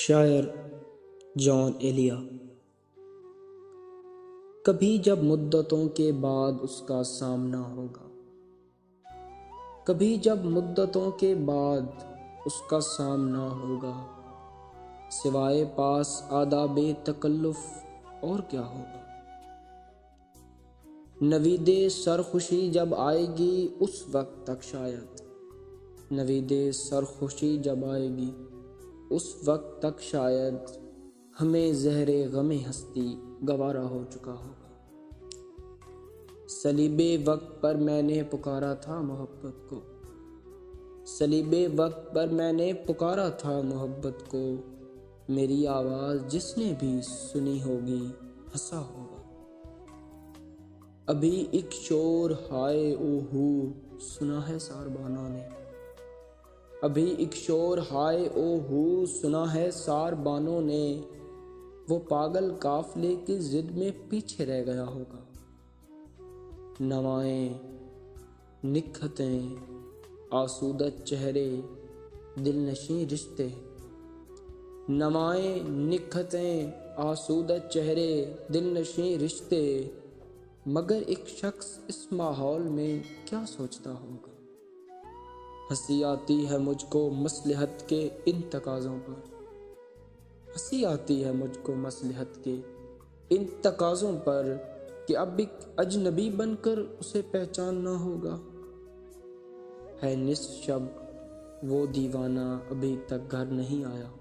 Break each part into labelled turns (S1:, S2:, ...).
S1: شاعر جان ایلیا۔ کبھی جب مدتوں کے بعد اس کا سامنا ہوگا، کبھی جب مدتوں کے بعد اس کا سامنا ہوگا، سوائے پاس آداب تکلف اور کیا ہوگا۔ نوید سرخوشی جب آئے گی اس وقت تک شاید، نوید سرخوشی جب آئے گی اس وقت تک شاید، ہمیں زہر غم ہستی گوارا ہو چکا ہوگا۔ صلیب وقت پر میں نے پکارا تھا محبت کو، صلیب وقت پر میں نے پکارا تھا محبت کو، میری آواز جس نے بھی سنی ہوگی ہنسا ہوگا۔ ابھی ایک شور ہائے او ہو سنا ہے ساربانوں نے، ابھی ایک شور ہائے او ہو سنا ہے ساربانوں نے، وہ پاگل قافلے کی ضد میں پیچھے رہ گیا ہوگا۔ نوائیں نکہتیں آسودہ چہرے دل نشیں رشتے، نوائیں نکہتیں آسودہ چہرے دل نشیں رشتے، مگر ایک شخص اس ماحول میں کیا سوچتا ہوگا۔ ہنسی آتی ہے مجھ کو مصلحت کے ان تقاضوں پر، ہنسی آتی ہے مجھ کو مصلحت کے ان تقاضوں پر، کہ اب ایک اجنبی بن کر اسے پہچاننا ہوگا۔ ہے نصف شب وہ دیوانہ ابھی تک گھر نہیں آیا،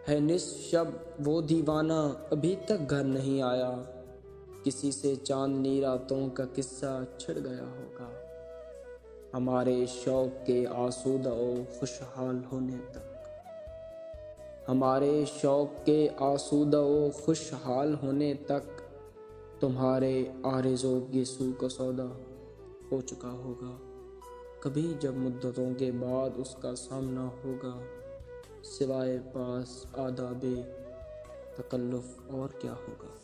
S1: ہے نصف شب وہ دیوانہ ابھی تک گھر نہیں آیا، کسی سے چاندنی راتوں کا قصہ چھڑ گیا ہوگا۔ ہمارے شوق کے آسودہ و خوشحال ہونے تک، ہمارے شوق کے آسودہ و خوشحال ہونے تک، تمہارے آرزو گیسو کا سودا ہو چکا ہوگا۔ کبھی جب مدتوں کے بعد اس کا سامنا ہوگا، سوائے پاس آداب تکلف اور کیا ہوگا۔